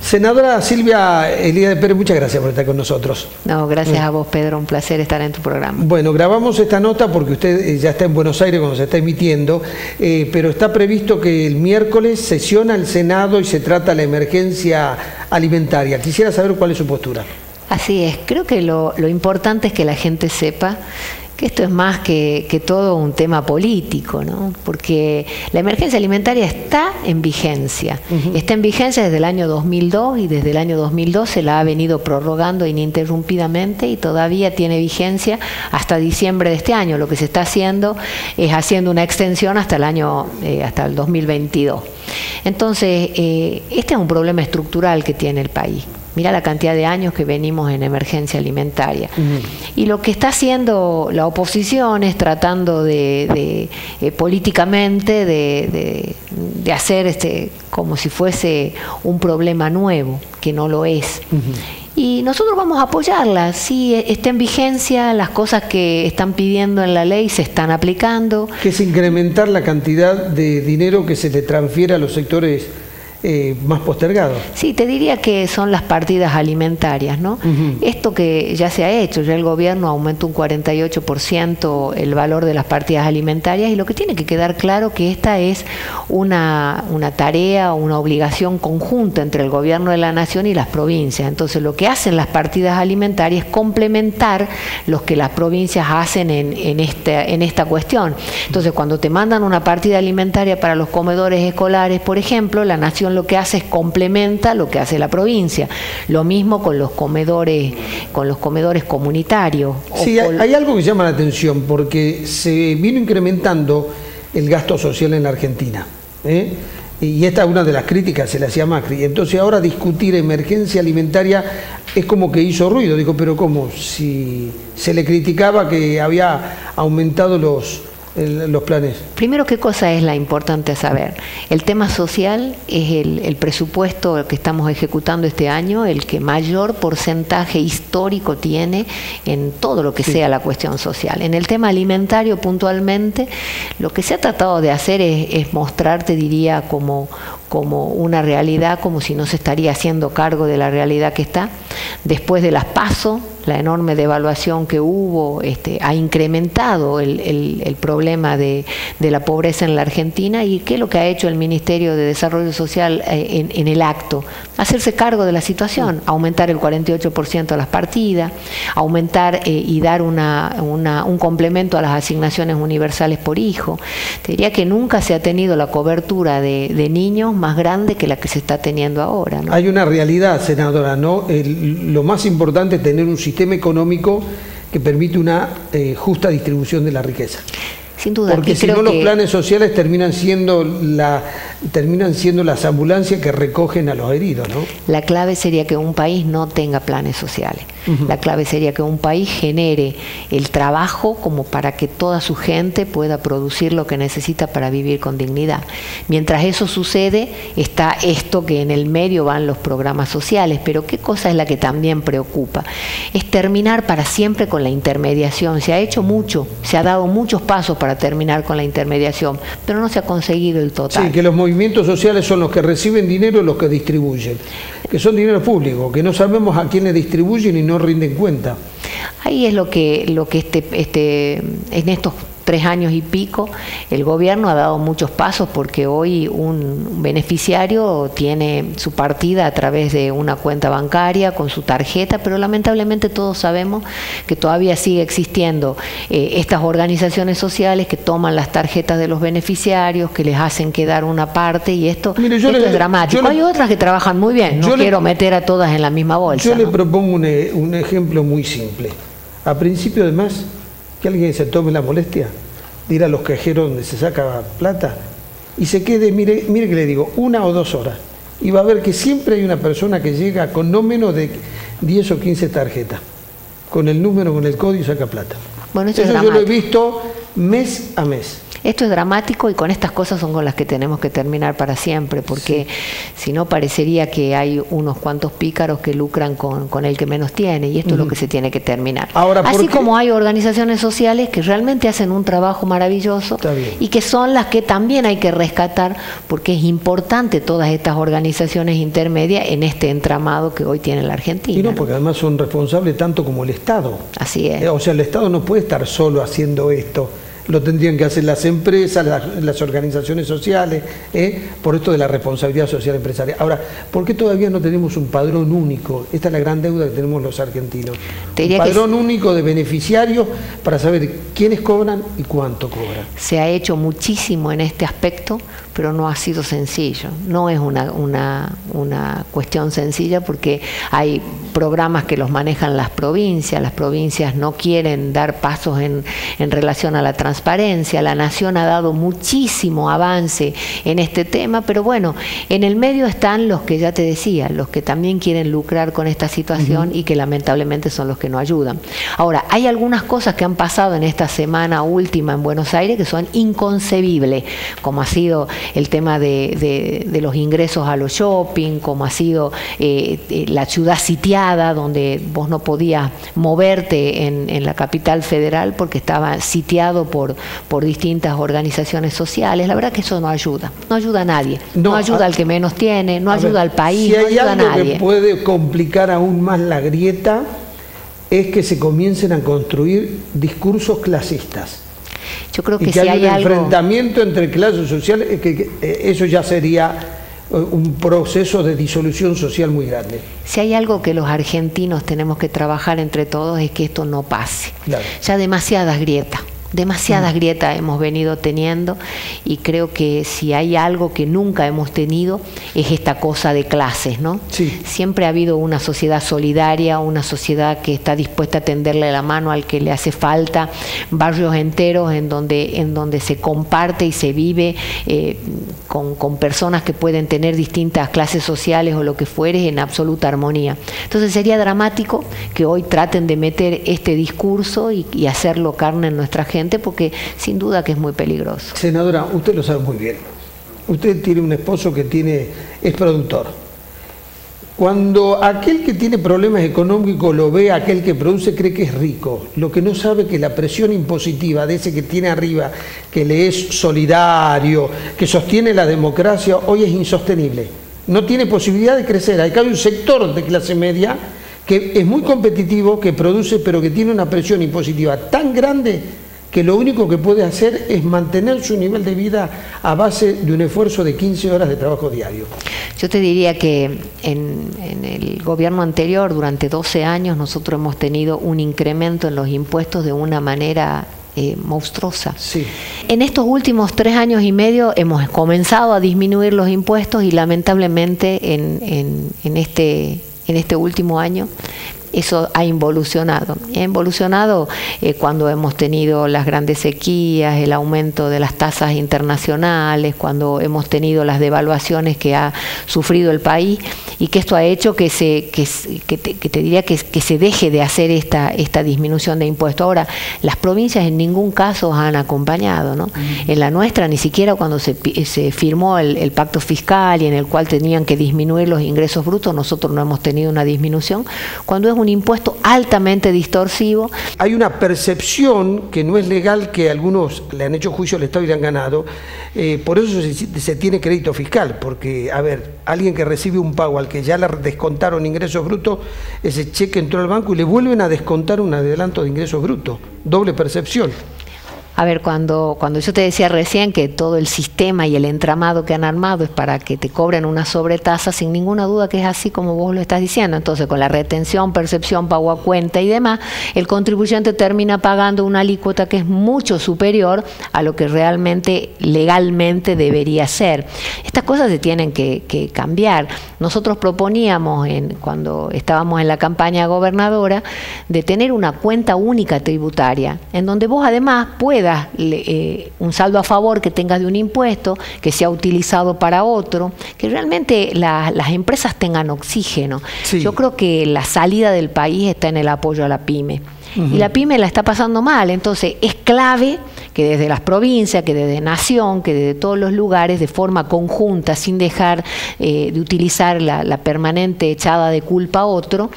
Senadora Silvia Elías Pérez, muchas gracias por estar con nosotros. No, gracias a vos, Pedro, un placer estar en tu programa. Bueno, grabamos esta nota porque usted ya está en Buenos Aires cuando se está emitiendo, pero está previsto que el miércoles sesiona el Senado y se trata la emergencia alimentaria. Quisiera saber cuál es su postura. Así es, creo que lo importante es que la gente sepa que esto es más que todo un tema político, ¿no? Porque la emergencia alimentaria está en vigencia. Está en vigencia desde el año 2002 y desde el año 2012 la ha venido prorrogando ininterrumpidamente y todavía tiene vigencia hasta diciembre de este año. Lo que se está haciendo es haciendo una extensión hasta el 2022. Entonces, este es un problema estructural que tiene el país. Mira la cantidad de años que venimos en emergencia alimentaria. Y lo que está haciendo la oposición es tratando de políticamente de hacer como si fuese un problema nuevo, que no lo es. Y nosotros vamos a apoyarla. Sí, está en vigencia, las cosas que están pidiendo en la ley se están aplicando. Que es incrementar la cantidad de dinero que se le transfiere a los sectores más postergados. Sí, te diría que son las partidas alimentarias, ¿no? Esto que ya se ha hecho, ya el gobierno aumentó un 48% el valor de las partidas alimentarias y lo que tiene que quedar claro que esta es una tarea, una obligación conjunta entre el gobierno de la nación y las provincias. Entonces lo que hacen las partidas alimentarias es complementar lo que las provincias hacen en esta cuestión. Entonces cuando te mandan una partida alimentaria para los comedores escolares, por ejemplo, la nación lo que hace es complementa lo que hace la provincia. Lo mismo con los comedores comunitarios. Sí, hay algo que llama la atención porque se vino incrementando el gasto social en la Argentina. Y esta es una de las críticas, se le hacía Macri. Entonces ahora discutir emergencia alimentaria es como que hizo ruido. Digo, pero ¿cómo? Si se le criticaba que había aumentado los planes. Primero, ¿qué cosa es la importante a saber? El tema social es el presupuesto que estamos ejecutando este año, el que mayor porcentaje histórico tiene en todo lo que sea la cuestión social. En el tema alimentario, puntualmente, lo que se ha tratado de hacer es mostrar, te diría, como una realidad, como si no se estaría haciendo cargo de la realidad que está. Después de las PASO, la enorme devaluación que hubo ha incrementado el problema de la pobreza en la Argentina. ¿Y qué es lo que ha hecho el Ministerio de Desarrollo Social en el acto? Hacerse cargo de la situación, aumentar el 48% de las partidas, aumentar y dar un complemento a las asignaciones universales por hijo. Te diría que nunca se ha tenido la cobertura de niños más grande que la que se está teniendo ahora, ¿no? Hay una realidad, senadora, ¿no? Lo más importante es tener un sistema económico que permite una justa distribución de la riqueza. Sin duda. Porque si no, los planes sociales terminan siendo las ambulancias que recogen a los heridos, ¿no? La clave sería que un país no tenga planes sociales. La clave sería que un país genere el trabajo como para que toda su gente pueda producir lo que necesita para vivir con dignidad. Mientras eso sucede, está esto que en el medio van los programas sociales. Pero ¿qué cosa es la que también preocupa? Es terminar para siempre con la intermediación. Se ha hecho mucho, se ha dado muchos pasos para terminar con la intermediación, pero no se ha conseguido el total. Sí, que los movimientos sociales son los que reciben dinero y los que distribuyen, que son dinero público, que no sabemos a quiénes distribuyen y no rinden cuenta. Ahí es lo que en estos 3 años y pico el gobierno ha dado muchos pasos, porque hoy un beneficiario tiene su partida a través de una cuenta bancaria con su tarjeta, pero lamentablemente todos sabemos que todavía sigue existiendo estas organizaciones sociales que toman las tarjetas de los beneficiarios, que les hacen quedar una parte, y esto es dramático. Hay otras que trabajan muy bien, no quiero meter a todas en la misma bolsa. Yo le propongo un ejemplo muy simple. A principio de mes, que alguien se tome la molestia de ir a los cajeros donde se saca plata y se quede, mire que le digo, 1 o 2 horas, y va a ver que siempre hay una persona que llega con no menos de 10 o 15 tarjetas, con el número, con el código, y saca plata. Bueno, eso yo lo he visto mes a mes. Esto es dramático y con estas cosas son con las que tenemos que terminar para siempre, porque si no parecería que hay unos cuantos pícaros que lucran con el que menos tiene, y esto es lo que se tiene que terminar. Ahora, así como hay organizaciones sociales que realmente hacen un trabajo maravilloso y que son las que también hay que rescatar, porque es importante todas estas organizaciones intermedias en este entramado que hoy tiene la Argentina. Y no, porque además son responsables tanto como el Estado. Así es. O sea, el Estado no puede estar solo haciendo esto. Lo tendrían que hacer las empresas, las organizaciones sociales, por esto de la responsabilidad social empresarial. Ahora, ¿por qué todavía no tenemos un padrón único? Esta es la gran deuda que tenemos los argentinos. Un padrón único de beneficiarios para saber quiénes cobran y cuánto cobran. Se ha hecho muchísimo en este aspecto, pero no ha sido sencillo. No es una cuestión sencilla, porque hay programas que los manejan las provincias no quieren dar pasos en relación a la transparencia. La Nación ha dado muchísimo avance en este tema, pero bueno, en el medio están los que ya te decía, los que también quieren lucrar con esta situación y que lamentablemente son los que no ayudan. Ahora, hay algunas cosas que han pasado en esta semana última en Buenos Aires que son inconcebibles, como ha sido el tema de los ingresos a los shopping, como ha sido la ciudad sitiada, donde vos no podías moverte en la capital federal porque estaba sitiado por distintas organizaciones sociales. La verdad que eso no ayuda a nadie, no ayuda al que menos tiene, no ayuda al país, no ayuda a nadie. Si hay algo que puede complicar aún más la grieta, es que se comiencen a construir discursos clasistas. Yo creo que y si hay un algo... enfrentamiento entre clases sociales, eso ya sería un proceso de disolución social muy grande. Si hay algo que los argentinos tenemos que trabajar entre todos es que esto no pase. Claro. Ya demasiadas grietas hemos venido teniendo, y creo que si hay algo que nunca hemos tenido es esta cosa de clases, ¿no? Sí. Siempre ha habido una sociedad solidaria, una sociedad que está dispuesta a tenderle la mano al que le hace falta, barrios enteros en donde se comparte y se vive con personas que pueden tener distintas clases sociales o lo que fuere en absoluta armonía. Entonces sería dramático que hoy traten de meter este discurso y hacerlo carne en nuestra gente, porque sin duda que es muy peligroso. Senadora, usted lo sabe muy bien. Usted tiene un esposo que es productor. Cuando aquel que tiene problemas económicos lo ve, aquel que produce, cree que es rico. Lo que no sabe es que la presión impositiva de ese que tiene arriba, que le es solidario, que sostiene la democracia, hoy es insostenible. No tiene posibilidad de crecer. Acá hay un sector de clase media que es muy competitivo, que produce, pero que tiene una presión impositiva tan grande que lo único que puede hacer es mantener su nivel de vida a base de un esfuerzo de 15 horas de trabajo diario. Yo te diría que en el gobierno anterior, durante 12 años, nosotros hemos tenido un incremento en los impuestos de una manera monstruosa. Sí. En estos últimos 3 años y medio hemos comenzado a disminuir los impuestos, y lamentablemente en este último año eso ha involucionado. Ha involucionado cuando hemos tenido las grandes sequías, el aumento de las tasas internacionales, cuando hemos tenido las devaluaciones que ha sufrido el país, y que esto ha hecho que te diría que se deje de hacer esta disminución de impuestos. Ahora, las provincias en ningún caso han acompañado, ¿no? En la nuestra, ni siquiera cuando se firmó el pacto fiscal, y en el cual tenían que disminuir los ingresos brutos, nosotros no hemos tenido una disminución, cuando es un impuesto altamente distorsivo. Hay una percepción que no es legal, que algunos le han hecho juicio al Estado y le han ganado, por eso se tiene crédito fiscal, porque, a ver, alguien que recibe un pago al que ya le descontaron ingresos brutos, ese cheque entró al banco y le vuelven a descontar un adelanto de ingresos brutos, doble percepción. A ver, cuando yo te decía recién que todo el sistema y el entramado que han armado es para que te cobren una sobretasa, sin ninguna duda que es así como vos lo estás diciendo. Entonces, con la retención, percepción, pago a cuenta y demás, el contribuyente termina pagando una alícuota que es mucho superior a lo que realmente legalmente debería ser. Estas cosas se tienen que cambiar. Nosotros proponíamos, cuando estábamos en la campaña gobernadora, de tener una cuenta única tributaria, en donde vos además puedas un saldo a favor que tengas de un impuesto, que sea utilizado para otro, que realmente las empresas tengan oxígeno. Sí. Yo creo que la salida del país está en el apoyo a la pyme. Y la pyme la está pasando mal. Entonces es clave que desde las provincias, que desde Nación, que desde todos los lugares, de forma conjunta, sin dejar de utilizar la permanente echada de culpa a otro,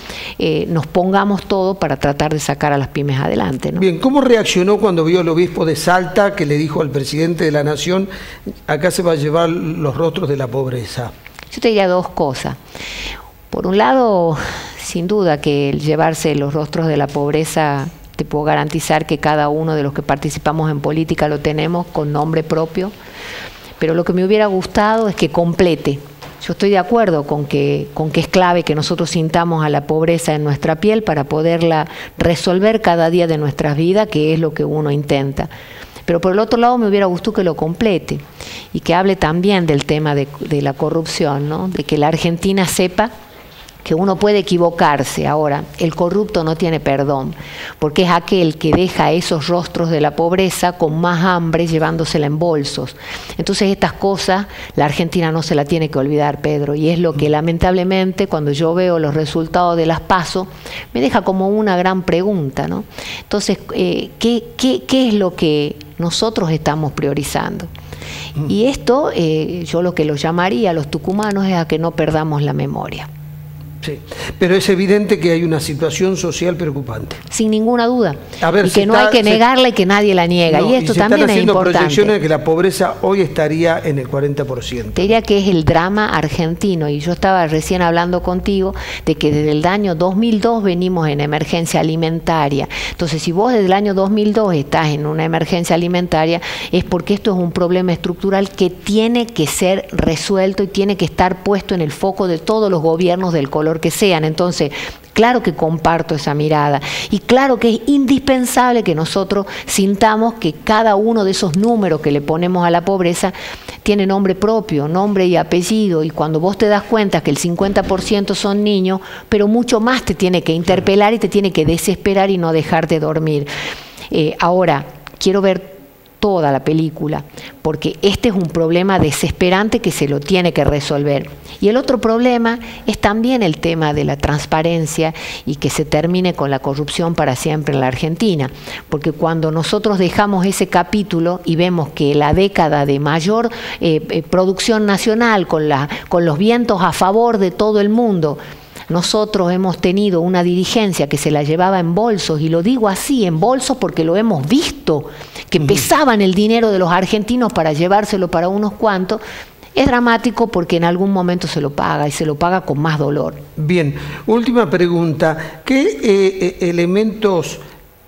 nos pongamos todo para tratar de sacar a las pymes adelante, ¿no? Bien, ¿cómo reaccionó cuando vio al obispo de Salta que le dijo al presidente de la Nación, acá se va a llevar los rostros de la pobreza? Yo te diría dos cosas. Por un lado, sin duda que el llevarse los rostros de la pobreza, te puedo garantizar que cada uno de los que participamos en política lo tenemos con nombre propio, pero lo que me hubiera gustado es que complete. Yo estoy de acuerdo con que es clave que nosotros sintamos a la pobreza en nuestra piel para poderla resolver cada día de nuestras vidas, que es lo que uno intenta. Pero por el otro lado me hubiera gustado que lo complete y que hable también del tema de la corrupción, ¿no? De que la Argentina sepa que uno puede equivocarse. Ahora, el corrupto no tiene perdón, porque es aquel que deja esos rostros de la pobreza con más hambre llevándosela en bolsos. Entonces estas cosas la Argentina no se la tiene que olvidar, Pedro, y es lo que lamentablemente cuando yo veo los resultados de las PASO me deja como una gran pregunta, ¿no? Entonces, ¿qué es lo que nosotros estamos priorizando? Y esto, yo lo que lo llamaría a los tucumanos es a que no perdamos la memoria. Sí, pero es evidente que hay una situación social preocupante. Sin ninguna duda. A ver, y que no hay que negarla y que nadie la niega. No, y esto también es importante. Están haciendo proyecciones de que la pobreza hoy estaría en el 40%. Te diría que es el drama argentino. Y yo estaba recién hablando contigo de que desde el año 2002 venimos en emergencia alimentaria. Entonces, si vos desde el año 2002 estás en una emergencia alimentaria, es porque esto es un problema estructural que tiene que ser resuelto y tiene que estar puesto en el foco de todos los gobiernos del color que sean. Entonces, claro que comparto esa mirada y claro que es indispensable que nosotros sintamos que cada uno de esos números que le ponemos a la pobreza tiene nombre propio, nombre y apellido, y cuando vos te das cuenta que el 50% son niños, pero mucho más te tiene que interpelar y te tiene que desesperar y no dejarte dormir. Ahora, quiero ver toda la película, porque este es un problema desesperante que se lo tiene que resolver. Y el otro problema es también el tema de la transparencia y que se termine con la corrupción para siempre en la Argentina, porque cuando nosotros dejamos ese capítulo y vemos que la década de mayor producción nacional, con los vientos a favor de todo el mundo, nosotros hemos tenido una dirigencia que se la llevaba en bolsos, y lo digo así, en bolsos porque lo hemos visto, que pesaban el dinero de los argentinos para llevárselo para unos cuantos. Es dramático porque en algún momento se lo paga, y se lo paga con más dolor. Bien, última pregunta. ¿Qué elementos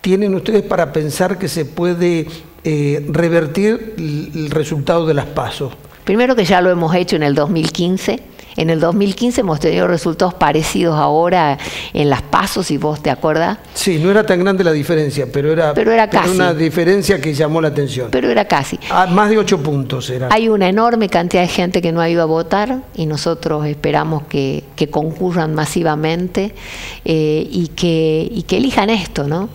tienen ustedes para pensar que se puede revertir el resultado de las PASO? Primero, que ya lo hemos hecho en el 2015. En el 2015 hemos tenido resultados parecidos ahora en las PASO, si vos te acordás. Sí, no era tan grande la diferencia, pero era casi una diferencia que llamó la atención. Pero era casi. Más de 8 puntos era. Hay una enorme cantidad de gente que no ha ido a votar y nosotros esperamos que concurran masivamente y que elijan esto, ¿no?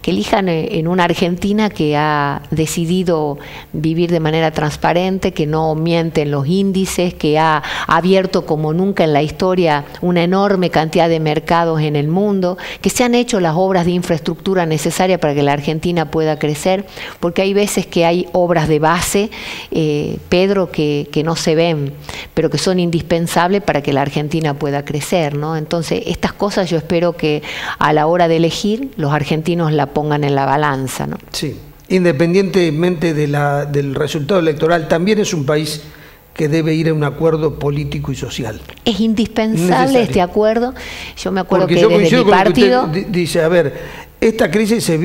Que elijan en una Argentina que ha decidido vivir de manera transparente, que no miente en los índices, que ha abierto como nunca en la historia una enorme cantidad de mercados en el mundo, que se han hecho las obras de infraestructura necesarias para que la Argentina pueda crecer, porque hay veces que hay obras de base, Pedro, que no se ven, pero que son indispensables para que la Argentina pueda crecer, ¿no? Entonces, estas cosas yo espero que a la hora de elegir los argentinos la pongan en la balanza, ¿no? Sí, independientemente del resultado electoral, también es un país que debe ir a un acuerdo político y social. Es indispensable este acuerdo. Yo me acuerdo porque que desde mi partido dice, a ver, esta crisis se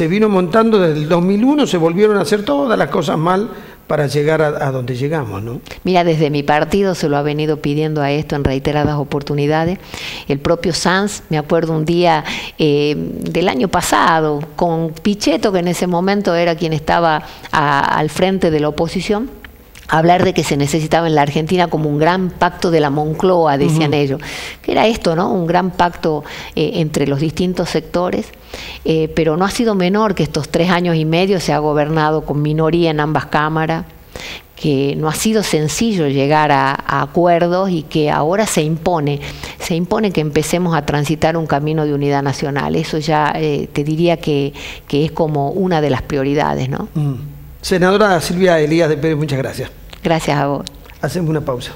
vino montando desde el 2001, se volvieron a hacer todas las cosas mal para llegar a donde llegamos, ¿no? Mira, desde mi partido se lo ha venido pidiendo a esto en reiteradas oportunidades. El propio Sanz, me acuerdo un día del año pasado, con Pichetto, que en ese momento era quien estaba al frente de la oposición, hablar de que se necesitaba en la Argentina como un gran pacto de la Moncloa, decían ellos, que era esto, ¿no? Un gran pacto entre los distintos sectores, pero no ha sido menor que estos 3 años y medio se ha gobernado con minoría en ambas cámaras, que no ha sido sencillo llegar a acuerdos y que ahora se impone. se impone que empecemos a transitar un camino de unidad nacional. Eso ya te diría que es como una de las prioridades, ¿no? Senadora Silvia Elías de Pérez, muchas gracias. Gracias a vos. Hacemos una pausa.